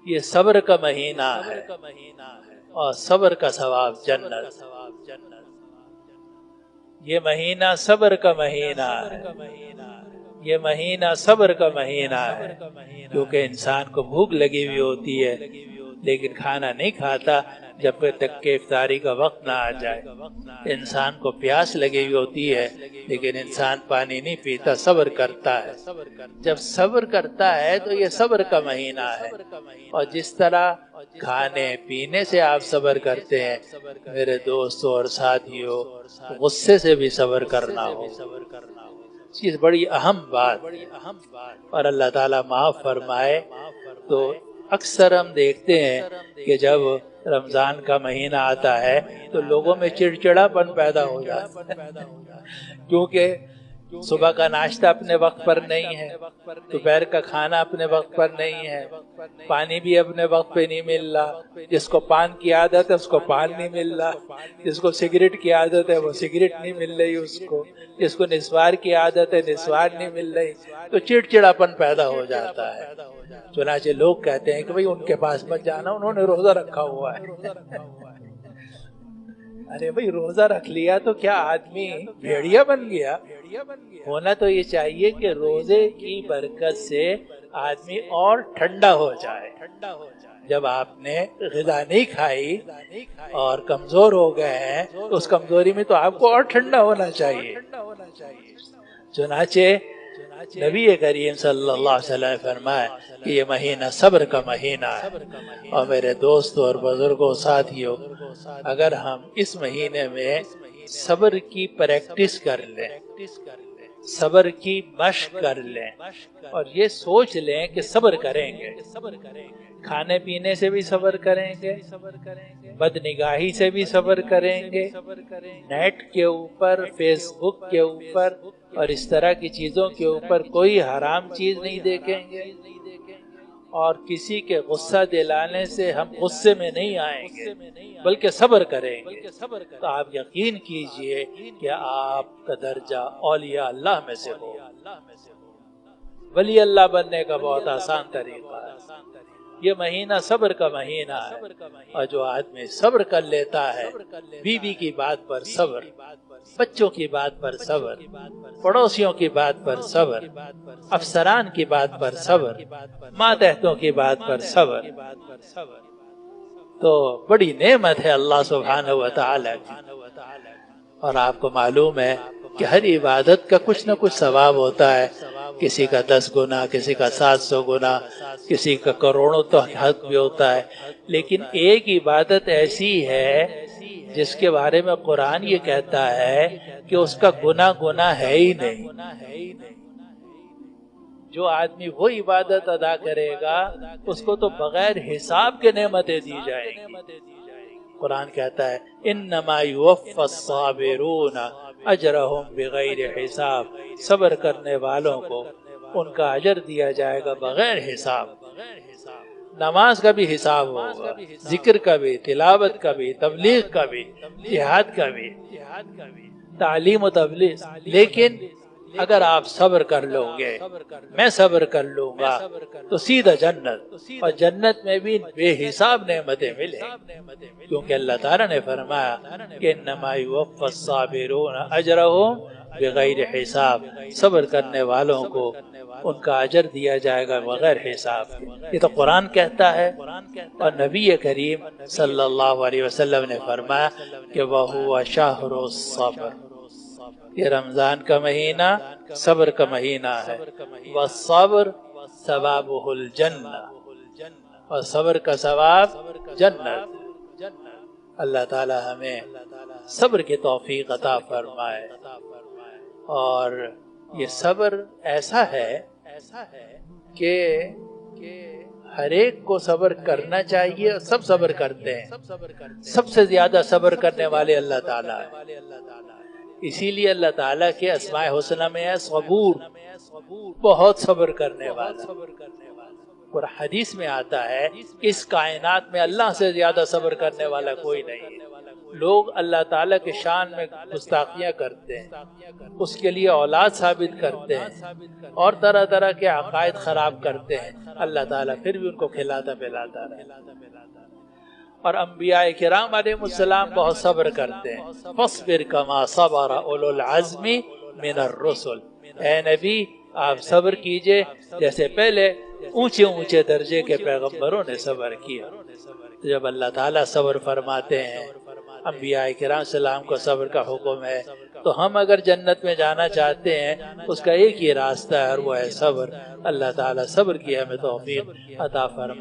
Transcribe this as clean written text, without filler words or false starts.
یہ صبر کا مہینہ ہے اور صبر کا ثواب جنت۔ یہ مہینہ صبر کا مہینہ ہے، یہ مہینہ صبر کا مہینہ ہے، کیونکہ انسان کو بھوک لگی ہوئی ہوتی ہے لیکن کھانا نہیں کھاتا جب تک کہ افطاری کا وقت نہ آ جائے۔ انسان کو پیاس لگی ہوئی ہوتی ہے لیکن انسان پانی نہیں پیتا، صبر کرتا ہے۔ جب صبر کرتا ہے تو یہ صبر کا مہینہ ہے۔ اور جس طرح کھانے پینے سے آپ صبر کرتے ہیں، میرے دوستوں اور ساتھیوں، غصے سے بھی صبر کرنا ہو، چیز بڑی اہم بات۔ اور اللہ تعالیٰ معاف فرمائے تو اکثر ہم دیکھتے ہیں کہ جب رمضان کا مہینہ آتا ہے تو لوگوں میں چڑچڑا پن پیدا ہو جاتا ہے، کیونکہ صبح کا ناشتہ اپنے وقت پر نہیں ہے، دوپہر کا کھانا اپنے وقت پر نہیں ہے، پانی بھی اپنے وقت پہ نہیں مل رہا، جس کو پان کی عادت ہے اس کو پان نہیں مل رہا، جس کو سگریٹ کی عادت ہے وہ سگریٹ نہیں مل رہی اس کو، جس کو نسوار کی عادت ہے نسوار نہیں مل رہی، تو چڑچڑا پن پیدا ہو جاتا ہے۔ چنانچہ لوگ کہتے ہیں کہ بھئی ان کے پاس مت جانا، انہوں نے روزہ رکھا ہوا ہے۔ ارے بھئی روزہ رکھ لیا تو کیا آدمی بھیڑیا بن گیا؟ ہونا تو یہ چاہیے کہ روزے کی برکت سے آدمی اور ٹھنڈا ہو جائے۔ جب آپ نے غذا نہیں کھائی اور کمزور ہو گئے ہیں تو اس کمزوری میں تو آپ کو اور ٹھنڈا ہونا چاہیے۔ چنانچہ نبی کریم صلی اللہ علیہ وسلم نے فرمایا کہ یہ مہینہ صبر کا مہینہ ہے۔ اور میرے دوستوں اور بزرگوں ساتھیوں، اگر ہم اس مہینے میں صبر کی پریکٹس کر لیں، صبر کی مشق کر لیں اور یہ سوچ لیں کہ صبر کریں گے، کھانے پینے سے بھی صبر کریں گے، بد نگاہی سے بھی صبر کریں گے، نیٹ کے اوپر، فیس بک کے اوپر اور اس طرح کی چیزوں کے اوپر کوئی حرام چیز نہیں دیکھیں گے، اور کسی کے غصہ دلانے سے ہم غصے میں نہیں آئیں گے بلکہ صبر کریں گے، تو آپ یقین کیجئے کہ آپ کا درجہ اولیاء اللہ میں سے ہو۔ ولی اللہ بننے کا بہت آسان طریقہ ہے۔ یہ مہینہ صبر کا مہینہ ہے، اور جو آدمی صبر کر لیتا ہے، بیوی کی بات پر صبر، بچوں کی بات پر صبر، پڑوسیوں کی بات پر صبر، افسران کی بات پر صبر، ماتحتوں کی بات پر صبر، تو بڑی نعمت ہے اللہ سبحانہ وتعالی کی۔ اور آپ کو معلوم ہے کہ ہر عبادت کا کچھ نہ کچھ ثواب ہوتا ہے، کسی کا 10 گنا، کسی کا 700 گنا، کسی کا کروڑوں تک حق بھی ہوتا ہے، لیکن ایک عبادت ایسی ہے جس کے بارے میں قرآن یہ کہتا ہے کہ اس کا گناہ ہے ہی نہیں۔ جو آدمی وہ عبادت ادا کرے گا اس کو تو بغیر حساب کے نعمتیں دی جائیں گی۔ قرآن کہتا ہے انما یوفی الصابرون اجرہم بغیر حساب، صبر کرنے والوں کو ان کا اجر دیا جائے گا بغیر حساب۔ نماز کا بھی حساب ہوگا، ذکر کا بھی، تلاوت کا بھی، تبلیغ کا بھی، جہاد کا بھی، تعلیم و تبلیغ، لیکن اگر آپ صبر کر لو گے، میں صبر کر لوں گا تو سیدھا جنت، اور جنت میں بھی بے حساب نعمتیں ملیں، کیونکہ اللہ تعالیٰ نے فرمایا کہ انما یوفی الصابرون اجرہم بغیر حساب، صبر کرنے والوں کو ان کا اجر دیا جائے گا بغیر حساب۔ یہ تو قرآن کہتا ہے، اور نبی کریم صلی اللہ علیہ وسلم نے فرمایا کہ وَهُوَ شَهْرُ الصَّبْرِ، یہ رمضان کا مہینہ صبر کا مہینہ ہے، والصبر ثوابہ الجنہ، اور صبر کا ثواب جنت۔ اللہ تعالی ہمیں صبر کی توفیق عطا فرمائے۔ اور یہ صبر ایسا ہے کہ ہر ایک کو صبر کرنا چاہیے، اور سب صبر کرتے ہیں، سب سے زیادہ صبر کرنے والے اللہ تعالیٰ ہیں۔ اسی لیے اللہ تعالیٰ کے اسماء حسنہ میں ہے صبور، بہت صبر کرنے والا۔ اور حدیث میں آتا ہے کہ اس کائنات میں اللہ سے زیادہ صبر کرنے والا کوئی نہیں ہے۔ لوگ اللہ تعالیٰ کے شان میں گستاخیاں کرتے ہیں، اس کے لیے اولاد ثابت کرتے ہیں اور طرح طرح کے عقائد خراب کرتے ہیں، اللہ تعالیٰ پھر بھی ان کو کھلاتا پلاتا رہے۔ اور انبیاء کرام علیہ السلام بہت صبر کرتے ہیں، فاصبر کما صبر اولو العزم من الرسل، اے نبی آپ صبر کیجئے جیسے پہلے اونچے اونچے درجے کے پیغمبروں نے صبر کیا۔ جب اللہ تعالیٰ صبر فرماتے ہیں، انبیاء کرام السلام کو صبر کا حکم ہے، تو ہم اگر جنت میں جانا چاہتے ہیں اس کا ایک ہی راستہ ہے اور وہ ہے صبر۔ اللہ تعالیٰ صبر کی ہمیں توفیق عطا فرمائے۔